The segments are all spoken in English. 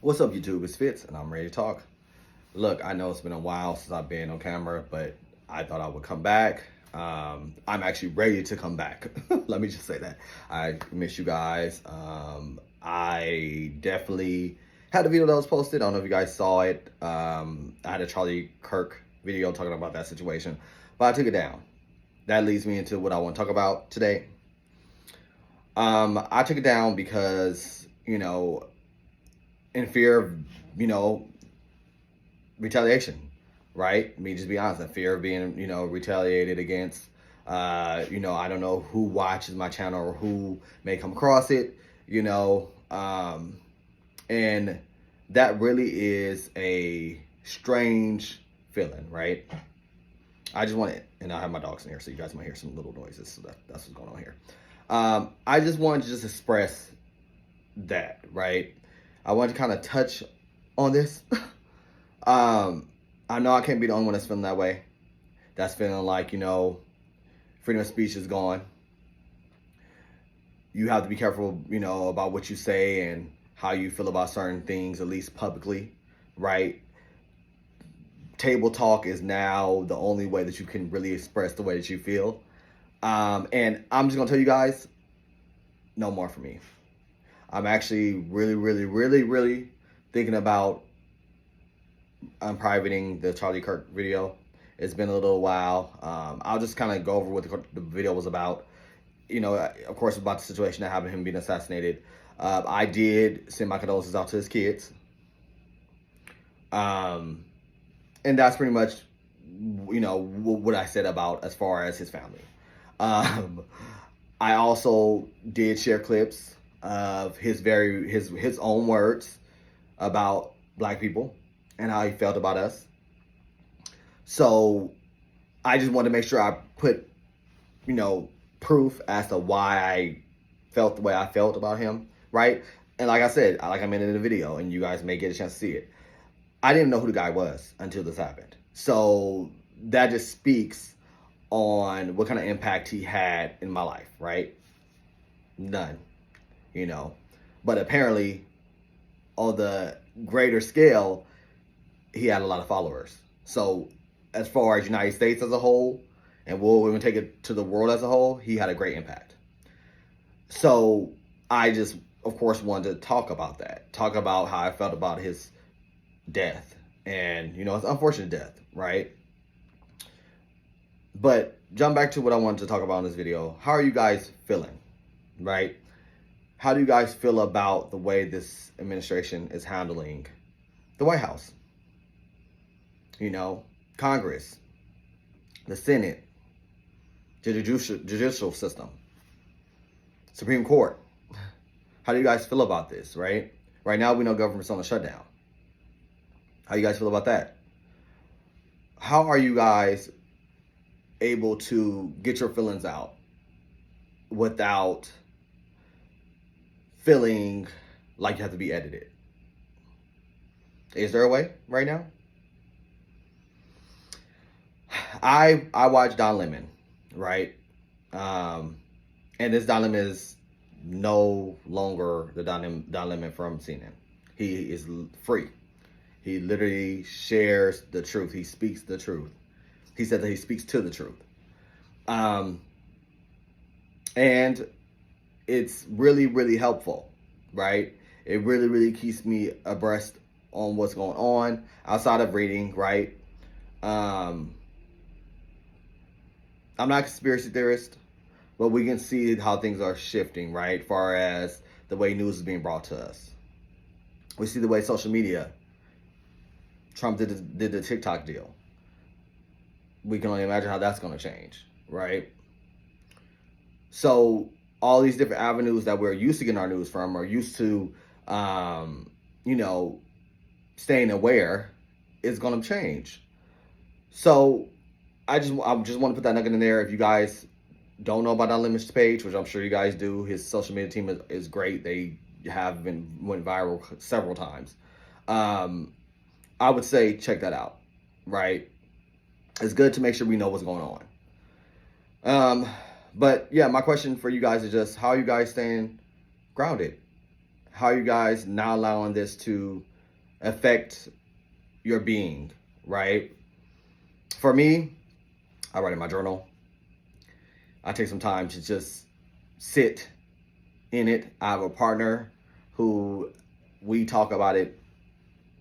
What's up, YouTube? It's Fitz, and I'm ready to talk. Look, I know it's been a while since I've been on camera, but I thought I would come back. I'm actually ready to come back. Let me just say that. I miss you guys. I definitely had a video that was posted. I don't know if you guys saw it. I had a Charlie Kirk video talking about that situation, but I took it down. That leads me into what I want to talk about today. I took it down because, in fear of, you know, retaliation, right? I mean, just be honest, in fear of being, retaliated against. I don't know who watches my channel or who may come across it, and that really is a strange feeling, right? I just want it, and I have my dogs in here, so you guys might hear some little noises. So that's what's going on here. I just wanted to just express that, right? I wanted to kind of touch on this. I know I can't be the only one that's feeling that way. That's feeling like, freedom of speech is gone. You have to be careful, about what you say and how you feel about certain things, at least publicly, right? Table talk is now the only way that you can really express the way that you feel. And I'm just gonna tell you guys, no more for me. I'm actually really, really, really, really thinking about unprivating the Charlie Kirk video. It's been a little while. I'll just kind of go over what the video was about. Of course, about the situation that happened, him being assassinated. I did send my condolences out to his kids. And that's pretty much, what I said about as far as his family. I also did share clips of his own words about Black people and how he felt about us. So I just wanted to make sure I put, proof as to why I felt the way I felt about him, right? And like I said, like I mentioned in the video, and you guys may get a chance to see it, I didn't know who the guy was until this happened. So that just speaks on what kind of impact he had in my life, right? None, But apparently, on the greater scale, he had a lot of followers. So as far as United States as a whole, and we'll even take it to the world as a whole, he had a great impact. So I just, of course, wanted to talk about that. Talk about how I felt about his death. And, it's an unfortunate death, right? But jump back to what I wanted to talk about in this video. How are you guys feeling, right? How do you guys feel about the way this administration is handling the White House? Congress, the Senate, the judicial system, Supreme Court. How do you guys feel about this, right? Right now, we know government's on a shutdown. How you guys feel about that? How are you guys able to get your feelings out without feeling like you have to be edited? Is there a way right now? I watched Don Lemon, right? And this Don Lemon is no longer the Don Lemon from CNN. He is free. He literally shares the truth. He speaks the truth. He said that he speaks to the truth. And it's really, really helpful, right? It really, really keeps me abreast on what's going on outside of reading, right? I'm not a conspiracy theorist, but we can see how things are shifting, right? Far as the way news is being brought to us. We see the way social media, Trump did the TikTok deal. We can only imagine how that's going to change, right? So all these different avenues that we're used to getting our news from, are used to, staying aware, is going to change. So I just want to put that nugget in there. If you guys don't know about Don Lemon's page, which I'm sure you guys do, his social media team is great. They went viral several times. I would say check that out, right? It's good to make sure we know what's going on. But yeah, my question for you guys is just, how are you guys staying grounded How are you guys not allowing this to affect your being, right? For me, I write in my journal. I take some time to just sit in it. I have a partner who we talk about it,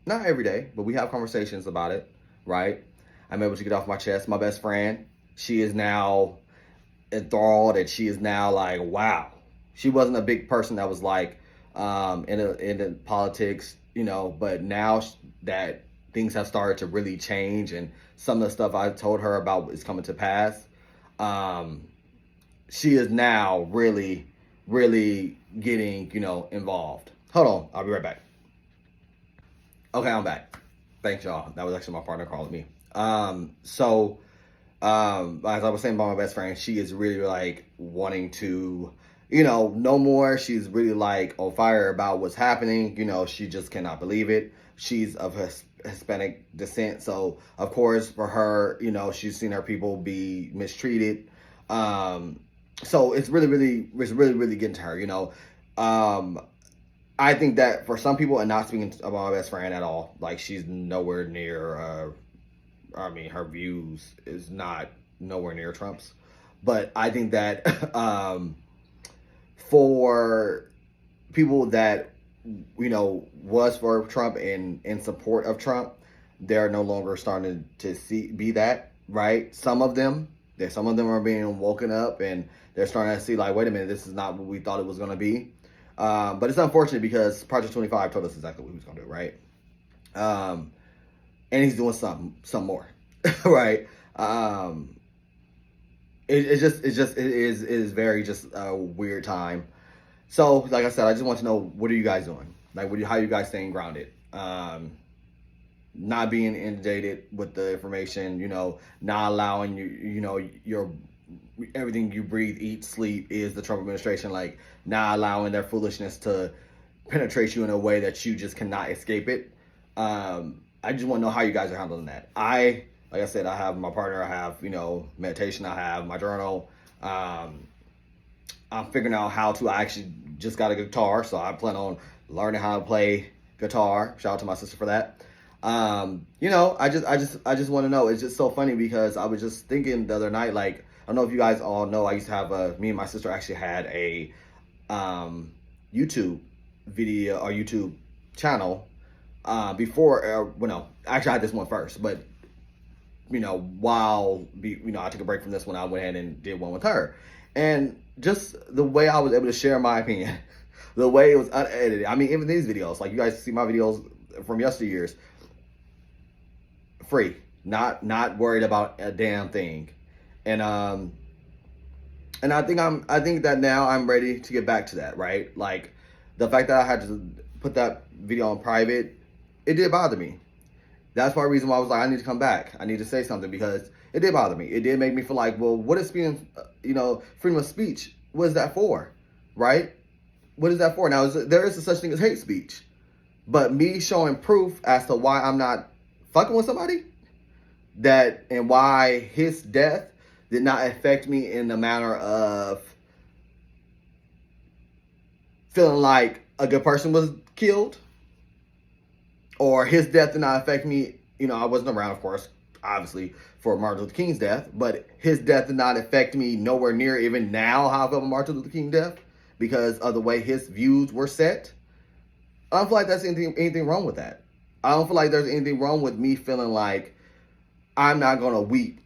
not every day, but we have conversations about it, right? I'm able to get off my chest. My best friend, she is now enthralled, and she is now like, wow. She wasn't a big person that was like into politics, but now that things have started to really change and some of the stuff I told her about is coming to pass, she is now really, really getting, involved. Hold on, I'll be right back. Okay, I'm back. Thanks, y'all. That was actually my partner calling me. As I was saying about my best friend, she is really like wanting to, know more. She's really like on fire about what's happening. She just cannot believe it. She's of Hispanic descent, so of course for her, she's seen her people be mistreated. So it's really getting to her. I think that for some people, and not speaking about my best friend at all, like she's nowhere near. Her views is not nowhere near Trump's, but I think that for people that was for Trump and in support of Trump, they're no longer starting to be that, right. Some of them are being woken up, and they're starting to see like, wait a minute, this is not what we thought it was going to be. But it's unfortunate because Project 25 told us exactly what he was going to do, right. And he's doing some more, right. It is very just a weird time. So, like I said, I just want to know, what are you guys doing? Like, how are you guys staying grounded? Not being inundated with the information, not allowing your everything you breathe, eat, sleep is the Trump administration. Like, not allowing their foolishness to penetrate you in a way that you just cannot escape it. I just want to know how you guys are handling that. Like I said, I have my partner, I have, meditation, I have my journal. I'm figuring out how to, I actually just got a guitar, so I plan on learning how to play guitar. Shout out to my sister for that. I just want to know. It's just so funny because I was just thinking the other night, like, I don't know if you guys all know, I used to have me and my sister actually had a YouTube video or YouTube channel before, actually I had this one first, but I took a break from this one, I went ahead and did one with her. And just the way I was able to share my opinion, the way it was unedited. I mean, even these videos, like you guys see my videos from yesteryears, free, not worried about a damn thing. And I think that now I'm ready to get back to that, right? Like, the fact that I had to put that video on private, it did bother me. That's my reason why I was like, I need to come back. I need to say something, because it did bother me. It did make me feel like, well, what is freedom of speech? What is that for, right? What is that for? Now, there is a such thing as hate speech, but me showing proof as to why I'm not fucking with somebody, and why his death did not affect me in the manner of feeling like a good person was killed, or his death did not affect me. I wasn't around, of course, obviously, for Martin Luther King's death, but his death did not affect me nowhere near even now how I feel about Martin Luther King's death, because of the way his views were set. I don't feel like there's anything wrong with that. I don't feel like there's anything wrong with me feeling like I'm not going to weep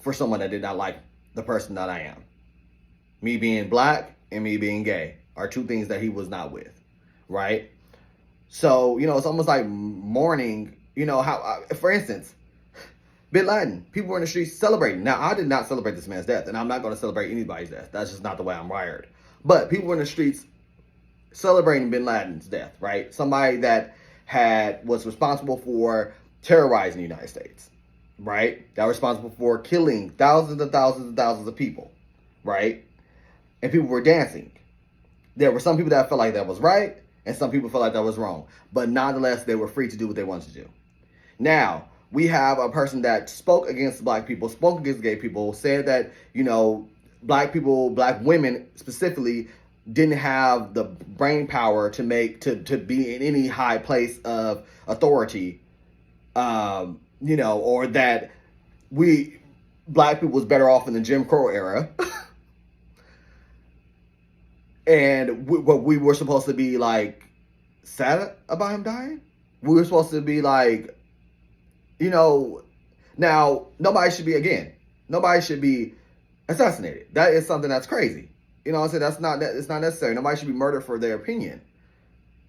for someone that did not like the person that I am. Me being black and me being gay are two things that he was not with, right? So, it's almost like mourning, how, for instance, Bin Laden, people were in the streets celebrating. Now, I did not celebrate this man's death, and I'm not going to celebrate anybody's death. That's just not the way I'm wired. But people were in the streets celebrating Bin Laden's death, right? Somebody that was responsible for terrorizing the United States, right? That was responsible for killing thousands and thousands and thousands of people, right? And people were dancing. There were some people that felt like that was right, and some people felt like that was wrong. But nonetheless, they were free to do what they wanted to do. Now, we have a person that spoke against black people, spoke against gay people, said that, black people, black women specifically, didn't have the brain power to be in any high place of authority, or that black people was better off in the Jim Crow era. And we were supposed to be like sad about him dying. We were supposed to be like, now nobody should be assassinated. That is something that's crazy. I said it's not necessary. Nobody should be murdered for their opinion,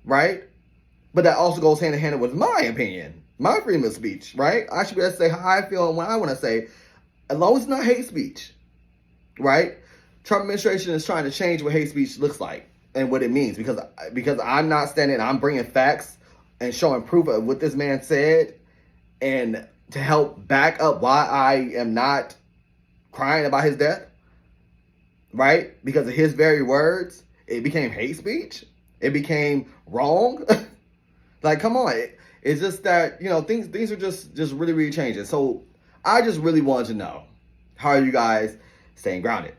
right? But that also goes hand in hand with my opinion, my freedom of speech, right? I should be able to say how I feel and what I want to say, as long as it's not hate speech, right? Trump administration is trying to change what hate speech looks like and what it means, because I'm not standing, I'm bringing facts and showing proof of what this man said, and to help back up why I am not crying about his death, right? Because of his very words, it became hate speech. It became wrong. Like, come on. It's just that, things are just really, really changing. So I just really wanted to know, how are you guys staying grounded?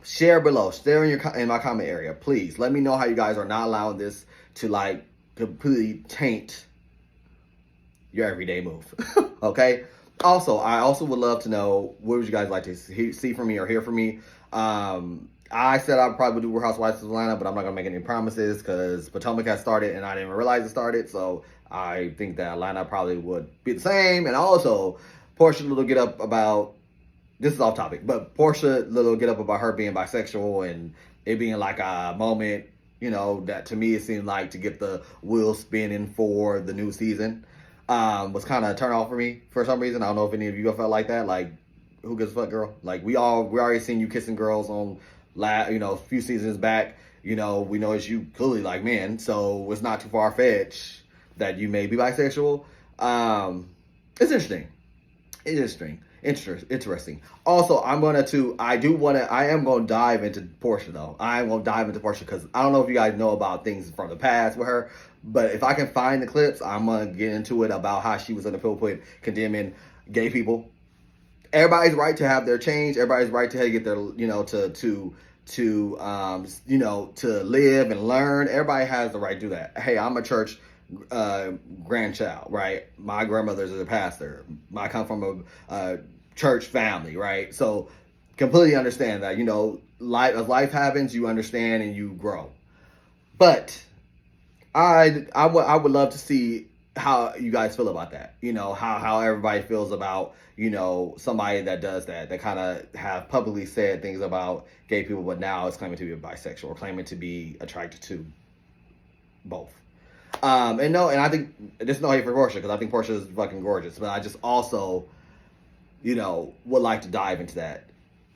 Share below. Share in my comment area. Please let me know how you guys are not allowing this to like completely taint your everyday move. Okay? Also, I also would love to know, what would you guys like to see from me or hear from me? I said I probably would do Real Housewives of Atlanta, but I'm not going to make any promises because Potomac has started and I didn't even realize it started. So I think that Atlanta probably would be the same. And also, Porsha Little get up about, this is off topic, but Porsha Little get up about her being bisexual and it being like a moment, that to me it seemed like to get the wheel spinning for the new season. Was kind of a turn off for me for some reason. I don't know if any of you felt like that. Like, who gives a fuck, girl? Like, we already seen you kissing girls on a few seasons back. We know it's you clearly like men, so it's not too far-fetched that you may be bisexual. It's interesting. Interesting. Also, I am going to dive into Porsha though. I am going to dive into Porsha because I don't know if you guys know about things from the past with her, but if I can find the clips, I'm going to get into it about how she was in the pulpit condemning gay people. Everybody's right to have their change. Everybody's right to get their, to live and learn. Everybody has the right to do that. Hey, I'm a church grandchild, right? My grandmother's a pastor. I come from a church family, right? So completely understand that, as life happens, you understand and you grow. But I would love to see how you guys feel about that. How everybody feels about, somebody that does that kind of have publicly said things about gay people, but now is claiming to be bisexual or claiming to be attracted to both. And I think there's no hate for Porsha because I think Porsha is fucking gorgeous, but I just also, would like to dive into that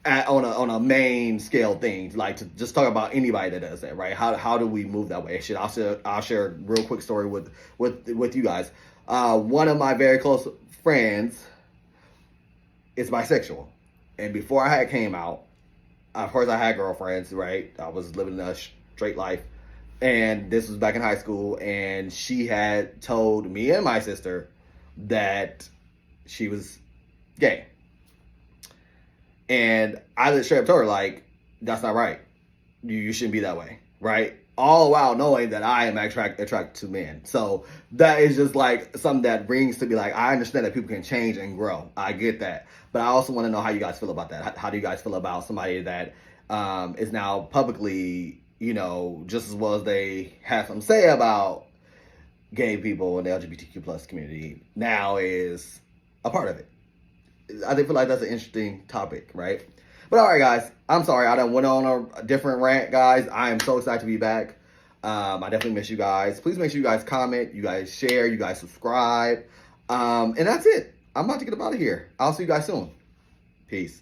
on a main scale thing, like to just talk about anybody that does that, right? How do we move that way? I'll share a real quick story with you guys. One of my very close friends is bisexual, and before I came out, of course I had girlfriends, right? I was living a straight life. And this was back in high school, and she had told me and my sister that she was gay. And I just straight up told her, like, that's not right. You shouldn't be that way, right? All while knowing that I am attracted to men. So that is just like something that brings to be like, I understand that people can change and grow. I get that. But I also want to know how you guys feel about that. How do you guys feel about somebody that is now publicly, just as well as they have some say about gay people in the LGBTQ plus community, now is a part of it. I feel like that's an interesting topic, right? But all right, guys, I'm sorry I done went on a different rant, guys. I am so excited to be back. I definitely miss you guys. Please make sure you guys comment, you guys share, you guys subscribe. And that's it. I'm about to get up out of here. I'll see you guys soon. Peace.